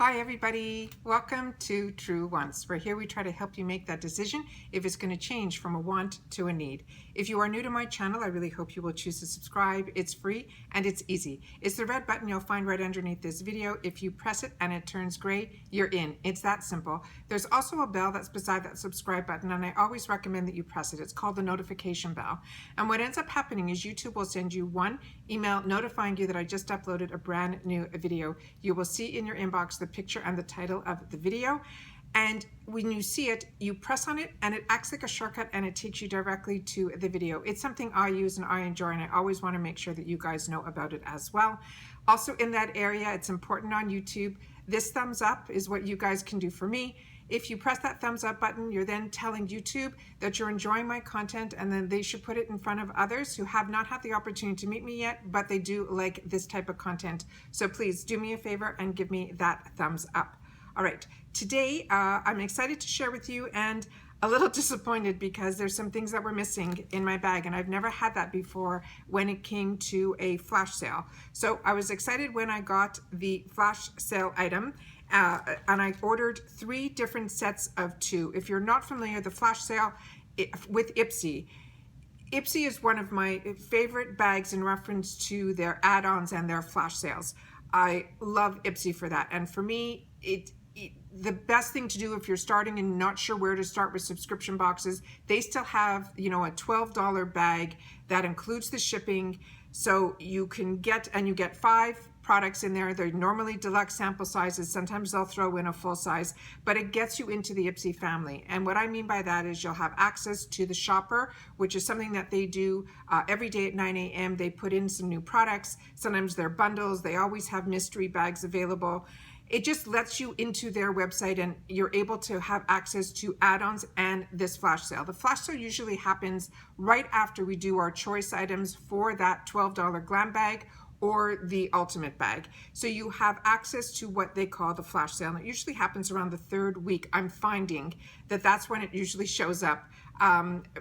Hi everybody, welcome to True Wants, where here we try to help you make that decision if it's going to change from a want to a need. If you are new to my channel, I really hope you will choose to subscribe. It's free and it's easy. It's the red button you'll find right underneath this video. If you press it and it turns gray, you're in. It's that simple. There's also a bell that's beside that subscribe button, and I always recommend that you press it. It's called the notification bell. And what ends up happening is YouTube will send you one email notifying you that I just uploaded a brand new video. You will see in your inbox the picture and the title of the video, and when you see it, you press on it and it acts like a shortcut and it takes you directly to the video. It's something I use and I enjoy, and I always want to make sure that you guys know about it as well. Also in that area, it's important on YouTube, this thumbs up is what you guys can do for me. If you press that thumbs up button, you're then telling YouTube that you're enjoying my content, and then they should put it in front of others who have not had the opportunity to meet me yet, but they do like this type of content. So please do me a favor and give me that thumbs up. All right, today I'm excited to share with you and a little disappointed because there's some things that were missing in my bag, and I've never had that before when it came to a flash sale. So I was excited when I got the flash sale item, and I ordered 3 different sets of 2. If you're not familiar, the flash sale with Ipsy is one of my favorite bags in reference to their add-ons and their flash sales. I love Ipsy for that, and for me, the best thing to do if you're starting and not sure where to start with subscription boxes, they still have, you know, a $12 bag that includes the shipping. So you can get, and you get 5 products in there. They're normally deluxe sample sizes. Sometimes they'll throw in a full size, but it gets you into the Ipsy family. And what I mean by that is you'll have access to the shopper, which is something that they do every day at 9 a.m. They put in some new products. Sometimes they're bundles. They always have mystery bags available. It just lets you into their website, and you're able to have access to add-ons and this flash sale. The flash sale usually happens right after we do our choice items for that $12 glam bag or the ultimate bag. So you have access to what they call the flash sale. And it usually happens around the 3rd week. I'm finding that that's when it usually shows up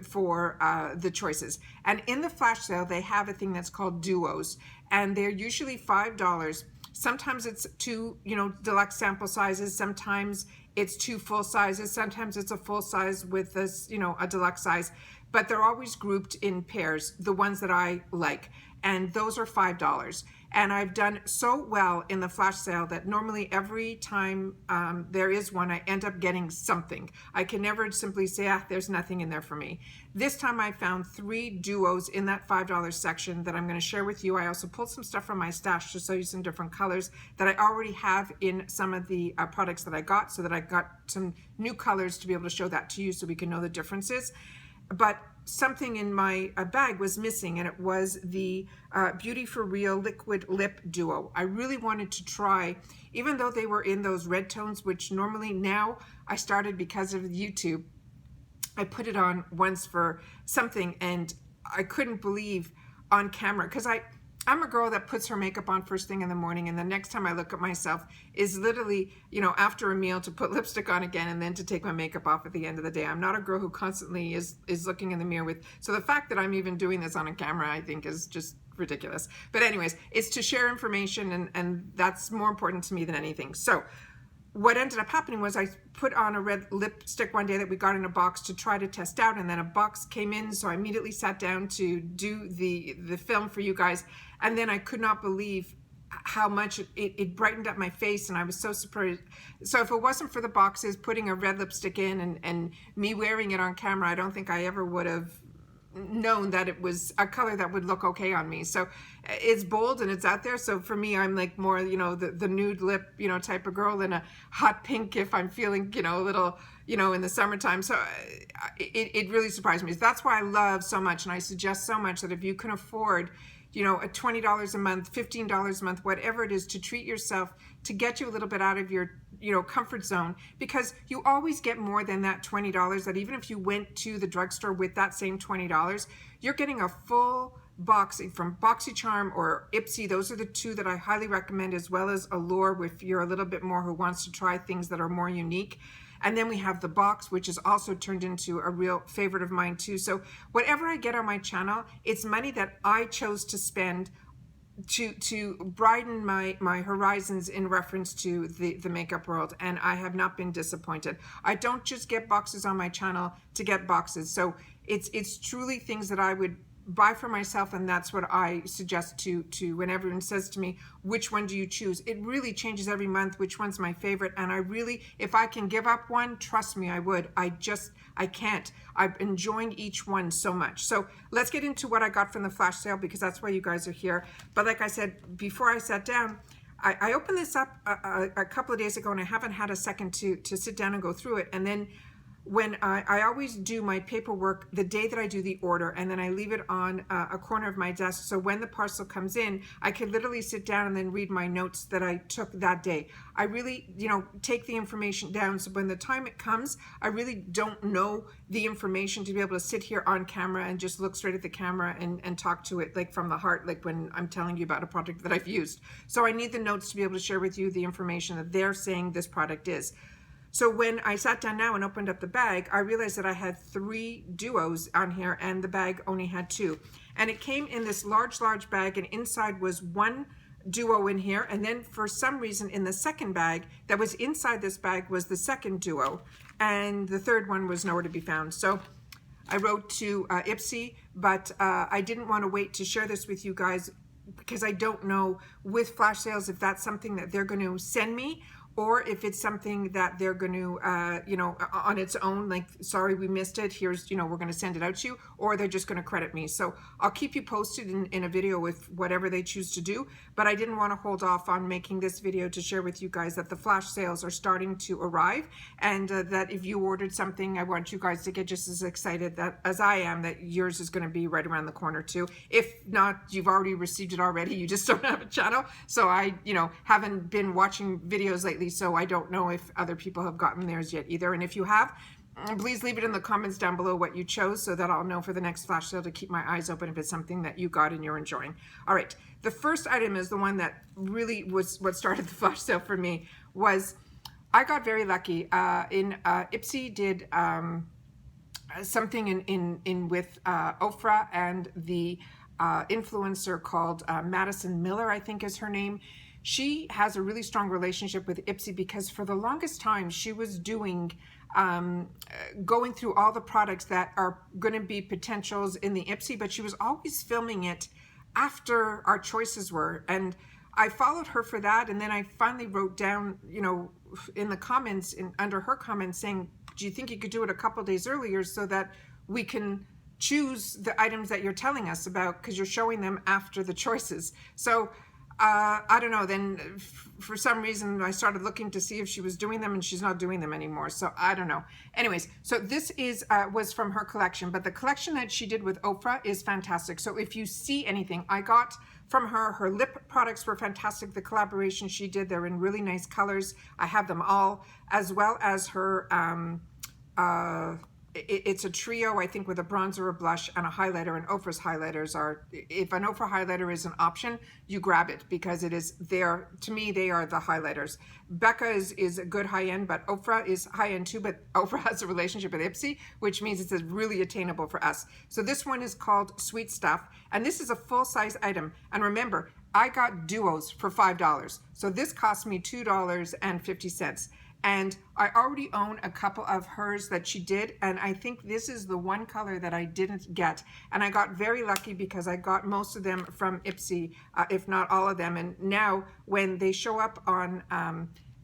for the choices. And in the flash sale, they have a thing that's called duos, and they're usually $5. Sometimes it's 2, deluxe sample sizes. Sometimes it's 2 full sizes. Sometimes it's a full size with this, a deluxe size, but they're always grouped in pairs, the ones that I like. And those are $5. And I've done so well in the flash sale that normally every time there is one, I end up getting something. I can never simply say, there's nothing in there for me. This time I found 3 duos in that $5 section that I'm going to share with you. I also pulled some stuff from my stash to show you some different colors that I already have in some of the products that I got, so that I got some new colors to be able to show that to you so we can know the differences. But something in my bag was missing, and it was the Beauty for Real Liquid Lip Duo. I really wanted to try, even though they were in those red tones, which normally now I started because of YouTube. I put it on once for something, and I couldn't believe on camera, because I'm a girl that puts her makeup on first thing in the morning, and the next time I look at myself is literally, after a meal, to put lipstick on again and then to take my makeup off at the end of the day. I'm not a girl who constantly is looking in the mirror so the fact that I'm even doing this on a camera, I think, is just ridiculous. But anyways, it's to share information, and that's more important to me than anything. So what ended up happening was I put on a red lipstick one day that we got in a box to try to test out, and then a box came in, so I immediately sat down to do the film for you guys, and then I could not believe how much it brightened up my face, and I was so surprised. So if it wasn't for the boxes, putting a red lipstick in, and me wearing it on camera, I don't think I ever would have known that it was a color that would look okay on me. So it's bold and it's out there. So for me, I'm like more, the nude lip, type of girl, than a hot pink if I'm feeling, a little, in the summertime. So it really surprised me. That's why I love so much. And I suggest so much that if you can afford, a $20 a month, $15 a month, whatever it is, to treat yourself, to get you a little bit out of your, comfort zone, because you always get more than that $20. That even if you went to the drugstore with that same $20, you're getting a full box from BoxyCharm or Ipsy. Those are the 2 that I highly recommend, as well as Allure if you're a little bit more who wants to try things that are more unique. And then we have the box, which is also turned into a real favorite of mine too. So whatever I get on my channel, it's money that I chose to spend to brighten my horizons in reference to the makeup world, and I have not been disappointed. I don't just get boxes on my channel to get boxes, so it's truly things that I would buy for myself, and that's what I suggest to when everyone says to me, which one do you choose? It really changes every month which one's my favorite, and I really, if I can give up one, trust me, I would. I can't. I'm enjoying each one so much. So let's get into what I got from the flash sale, because that's why you guys are here. But like I said, before I sat down, I opened this up a couple of days ago, and I haven't had a second to sit down and go through it. And then when I always do my paperwork the day that I do the order, and then I leave it on a corner of my desk, so when the parcel comes in, I can literally sit down and then read my notes that I took that day. I really, take the information down, so when the time it comes, I really don't know the information to be able to sit here on camera and just look straight at the camera and talk to it like from the heart, like when I'm telling you about a product that I've used. So I need the notes to be able to share with you the information that they're saying this product is. So when I sat down now and opened up the bag, I realized that I had 3 duos on here and the bag only had 2. And it came in this large bag, and inside was 1 duo in here. And then for some reason in the second bag that was inside this bag was the second duo. And the third one was nowhere to be found. So I wrote to Ipsy, but I didn't want to wait to share this with you guys, because I don't know with flash sales if that's something that they're going to send me, or if it's something that they're going to, on its own, like, sorry, we missed it, here's, we're going to send it out to you, or they're just going to credit me. So I'll keep you posted in a video with whatever they choose to do, but I didn't want to hold off on making this video to share with you guys that the flash sales are starting to arrive, and that if you ordered something, I want you guys to get just as excited as I am that yours is going to be right around the corner too. If not, you've already received it already, you just don't have a channel. So I, haven't been watching videos lately, so I don't know if other people have gotten theirs yet either. And if you have, please leave it in the comments down below what you chose, so that I'll know for the next flash sale to keep my eyes open if it's something that you got and you're enjoying. All right, the first item is the one that really was what started the flash sale for me. Was I got very lucky. Ipsy did something in with Ofra and the influencer called Madison Miller, I think is her name. She has a really strong relationship with Ipsy, because for the longest time she was doing going through all the products that are going to be potentials in the Ipsy, but she was always filming it after our choices were. And I followed her for that, and then I finally wrote down, in the comments, under her comments, saying, do you think you could do it a couple days earlier so that we can choose the items that you're telling us about, because you're showing them after the choices. So I don't know, then for some reason I started looking to see if she was doing them, and she's not doing them anymore, so I don't know. Anyways, so this was from her collection, but the collection that she did with Ofra is fantastic. So if you see anything I got from her lip products were fantastic. The collaboration she did, they're in really nice colors. I have them all, as well as her it's a trio, I think, with a bronzer, a blush, and a highlighter. And Ofra's highlighters are, if an Ofra highlighter is an option, you grab it, because it is there. To me, they are the highlighters. Becca is a good high-end, but Ofra is high-end too, but Ofra has a relationship with Ipsy, which means it's really attainable for us. So this one is called Sweet Stuff, and this is a full-size item. And remember, I got duos for $5. So this cost me $2.50. And I already own a couple of hers that she did, and I think this is the one color that I didn't get. And I got very lucky, because I got most of them from Ipsy, if not all of them. And now when they show up on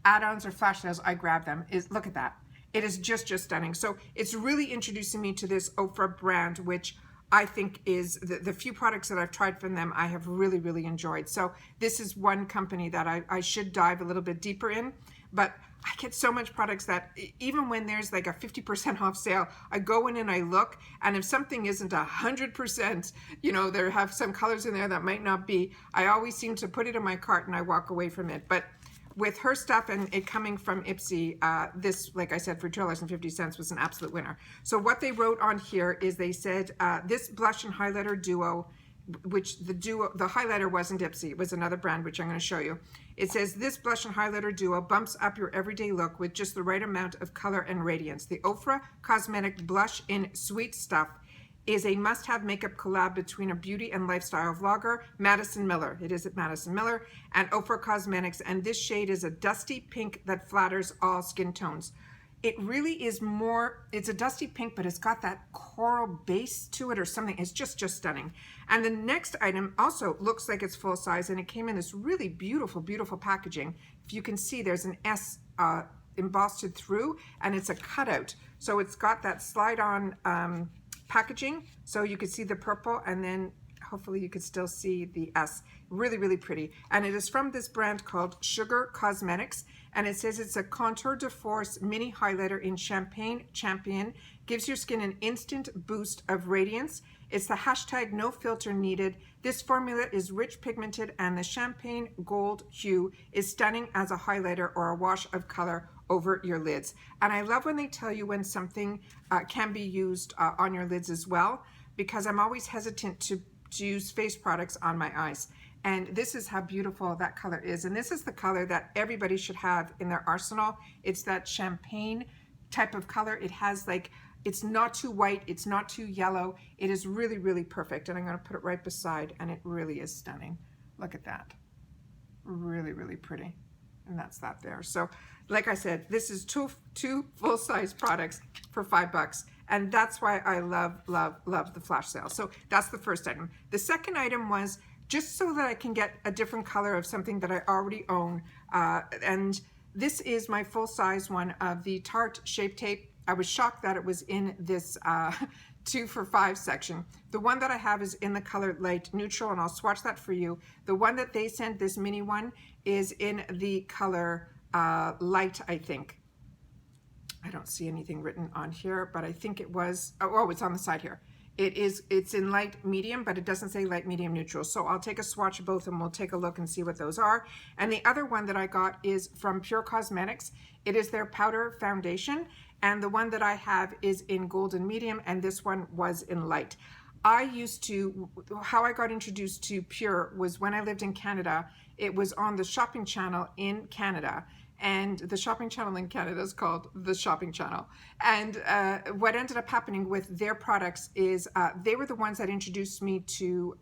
add-ons or flash sales, I grab them. Look at that. It is just stunning. So it's really introducing me to this Ofra brand, which I think is the few products that I've tried from them, I have really enjoyed. So this is one company that I should dive a little bit deeper in. But I get so much products that even when there's like a 50% off sale, I go in and I look, and if something isn't 100%, there have some colors in there that might not be, I always seem to put it in my cart and I walk away from it. But with her stuff and it coming from Ipsy, this, like I said, for $2.50 was an absolute winner. So what they wrote on here is they said, this blush and highlighter duo, which the highlighter wasn't Ipsy, it was another brand, which I'm going to show you. It says, this blush and highlighter duo bumps up your everyday look with just the right amount of color and radiance. The Ofra Cosmetic Blush in Sweet Stuff is a must-have makeup collab between a beauty and lifestyle vlogger, Madison Miller. It is at Madison Miller, and Ofra Cosmetics. And this shade is a dusty pink that flatters all skin tones. It really is more, it's a dusty pink, but it's got that coral base to it or something. It's just stunning. And the next item also looks like it's full size, and it came in this really beautiful, beautiful packaging. If you can see, there's an S embossed through, and it's a cutout. So it's got that slide-on packaging, so you can see the purple, and then hopefully you could still see the S. Really, really pretty. And it is from this brand called Sugar Cosmetics, and it says it's a Contour de Force mini highlighter in Champagne Champion. Gives your skin an instant boost of radiance. It's the hashtag no filter needed. This formula is rich pigmented, and the champagne gold hue is stunning as a highlighter or a wash of color over your lids. And I love when they tell you when something can be used on your lids as well, because I'm always hesitant to use face products on my eyes. And this is how beautiful that color is. And this is the color that everybody should have in their arsenal. It's that champagne type of color. It has like, it's not too white, it's not too yellow. It is really, really perfect. And I'm gonna put it right beside, and it really is stunning. Look at that. Really, really pretty. And that's that there. So like I said, this is two full-size products for $5. And that's why I love the flash sale. So that's the first item. The second item was just so that I can get a different color of something that I already own. And this is my full-size one of the Tarte Shape Tape. I was shocked that it was in this 2 for $5 section. The one that I have is in the color light neutral, and I'll swatch that for you. The one that they sent, this mini one, is in the color light, I think. I don't see anything written on here, but I think it was, oh, it's on the side here. It's in light medium, but it doesn't say light medium neutral. So I'll take a swatch of both and we'll take a look and see what those are. And the other one that I got is from Pure Cosmetics. It is their powder foundation. And the one that I have is in golden medium, and this one was in light. How I got introduced to Pure was when I lived in Canada. It was on the shopping channel in Canada. And the shopping channel in Canada is called the Shopping Channel. And what ended up happening with their products is they were the ones that introduced me to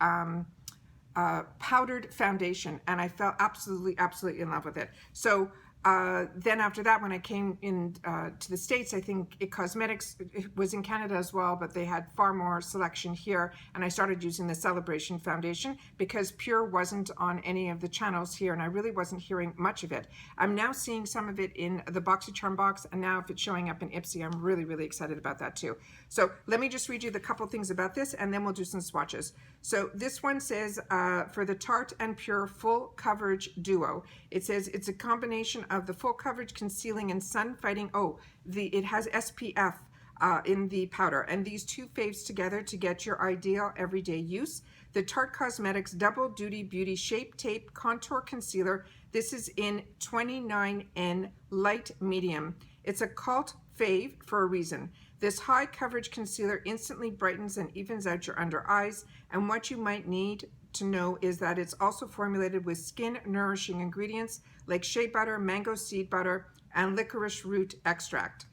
powdered foundation, and I fell absolutely in love with it. So then after that, when I came in to the States, I think Cosmetics was in Canada as well, but they had far more selection here. And I started using the Celebration Foundation because Pure wasn't on any of the channels here, and I really wasn't hearing much of it. I'm now seeing some of it in the BoxyCharm box, and now if it's showing up in Ipsy, I'm really excited about that too. So let me just read you the couple things about this, and then we'll do some swatches. So this one says, for the Tarte and Pur Full Coverage Duo, it says it's a combination of the full coverage, concealing, and sun fighting. It has SPF in the powder, and these two faves together to get your ideal everyday use. The Tarte Cosmetics Double Duty Beauty Shape Tape Contour Concealer. This is in 29N Light Medium. It's a cult fave for a reason. This high coverage concealer instantly brightens and evens out your under eyes, and what you might need to know is that it's also formulated with skin nourishing ingredients like shea butter, mango seed butter, and licorice root extract.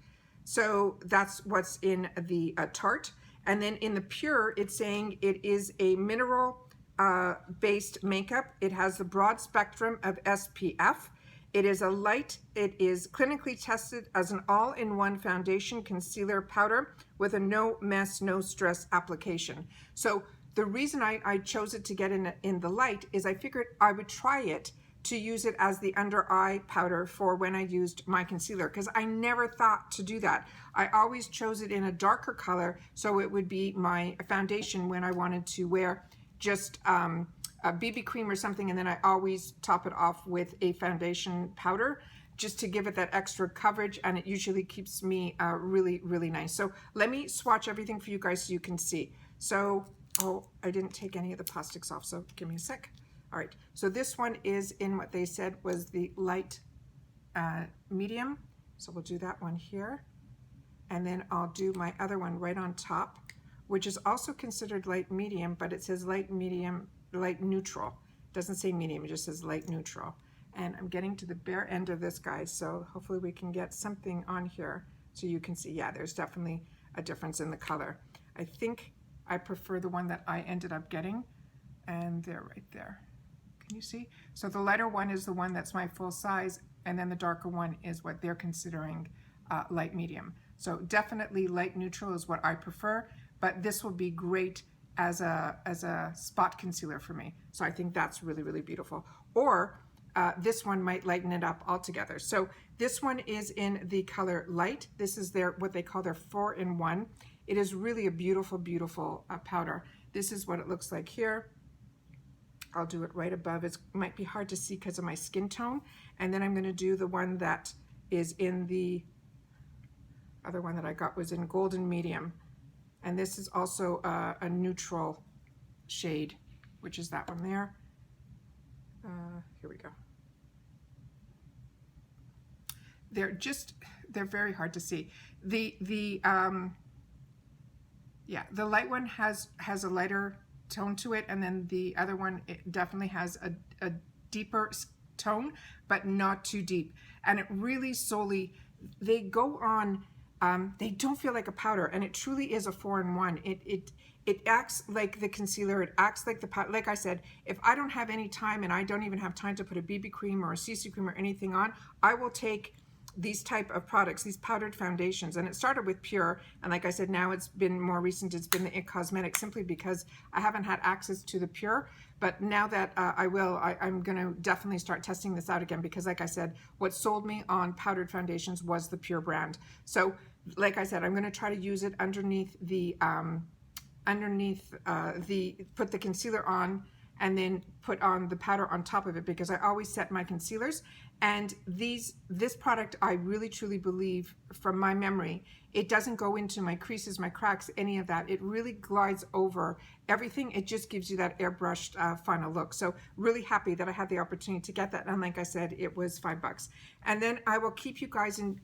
So that's what's in the Tarte. And then in the Pure, it's saying it is a mineral based makeup. It has the broad spectrum of SPF. It is it is clinically tested as an all-in-one foundation concealer powder with a no mess, no stress application. So the reason I chose it to get in the light is I figured I would try it to use it as the under eye powder for when I used my concealer, because I never thought to do that. I always chose it in a darker color so it would be my foundation when I wanted to wear just a BB cream or something, and then I always top it off with a foundation powder just to give it that extra coverage, and it usually keeps me really nice. So let me swatch everything for you guys so you can see. So, oh, I didn't take any of the plastics off, so give me a sec. All right, so this one is in what they said was the light medium. So we'll do that one here. And then I'll do my other one right on top, which is also considered light medium, but it says light medium, light neutral. It doesn't say medium, it just says light neutral. And I'm getting to the bare end of this, guys, so hopefully we can get something on here so you can see. Yeah, there's definitely a difference in the color. I think I prefer the one that I ended up getting, and they're right there. Can you see? So the lighter one is the one that's my full size, and then the darker one is what they're considering light medium. So definitely light neutral is what I prefer, but this will be great as a spot concealer for me. So I think that's really, really beautiful. Or this one might lighten it up altogether. So this one is in the color light. This is their what they call their 4-in-1. It is really a beautiful, beautiful powder. This is what it looks like here. I'll do it right above. It might be hard to see because of my skin tone. And then I'm going to do the one that is in the other one that I got was in golden medium. And this is also a neutral shade, which is that one there. Here we go. They're very hard to see. The light one has a lighter tone to it, and then the other one, it definitely has a deeper tone, but not too deep. And it really solely, they go on, they don't feel like a powder, and it truly is a 4-in-1. It acts like the concealer, it acts like the powder. Like I said, if I don't have any time and I don't even have time to put a BB cream or a CC cream or anything on, I will take these type of products, these powdered foundations. And it started with Pure, and like I said, now it's been more recent, it's been the IT Cosmetics, simply because I haven't had access to the Pure. But now that I will, I'm gonna definitely start testing this out again, because like I said, what sold me on powdered foundations was the Pure brand. So like I said, I'm gonna try to use it underneath the put the concealer on and then put on the powder on top of it, because I always set my concealers. And this product, I really truly believe, from my memory, it doesn't go into my creases, my cracks, any of that. It really glides over everything. It just gives you that airbrushed final look. So really happy that I had the opportunity to get that. And like I said, it was $5. And then I will keep you guys in,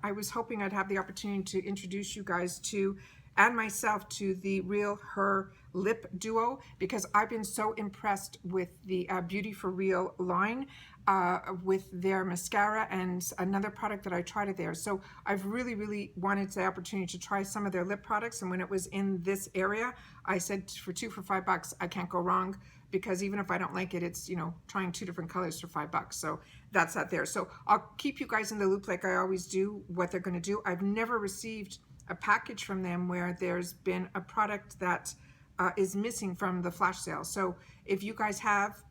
I was hoping I'd have the opportunity to introduce you guys to, and myself, to the Real Her lip duo, because I've been so impressed with the Beauty for Real line, with their mascara and another product that I tried of theirs. So I've really, really wanted the opportunity to try some of their lip products. And when it was in this area, I said for $5, I can't go wrong, because even if I don't like it, it's, trying 2 different colors for $5. So that's that there. So I'll keep you guys in the loop like I always do, what they're going to do. I've never received a package from them where there's been a product that is missing from the flash sale. So if you guys have,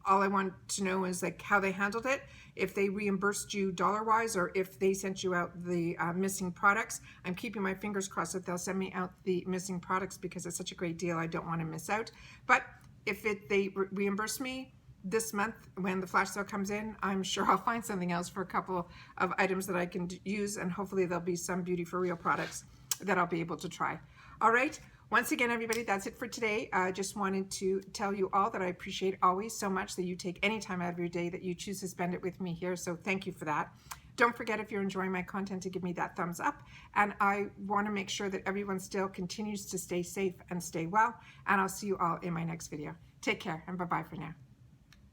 all I want to know is like how they handled it, if they reimbursed you dollar-wise, or if they sent you out the missing products. I'm keeping my fingers crossed that they'll send me out the missing products, because it's such a great deal. I don't want to miss out. But if they reimburse me this month when the flash sale comes in, I'm sure I'll find something else for a couple of items that I can use, and hopefully there'll be some Beauty for Real products that I'll be able to try. All right. Once again, everybody, that's it for today. I just wanted to tell you all that I appreciate always so much that you take any time out of your day, that you choose to spend it with me here. So thank you for that. Don't forget, if you're enjoying my content, to give me that thumbs up. And I want to make sure that everyone still continues to stay safe and stay well. And I'll see you all in my next video. Take care, and bye-bye for now.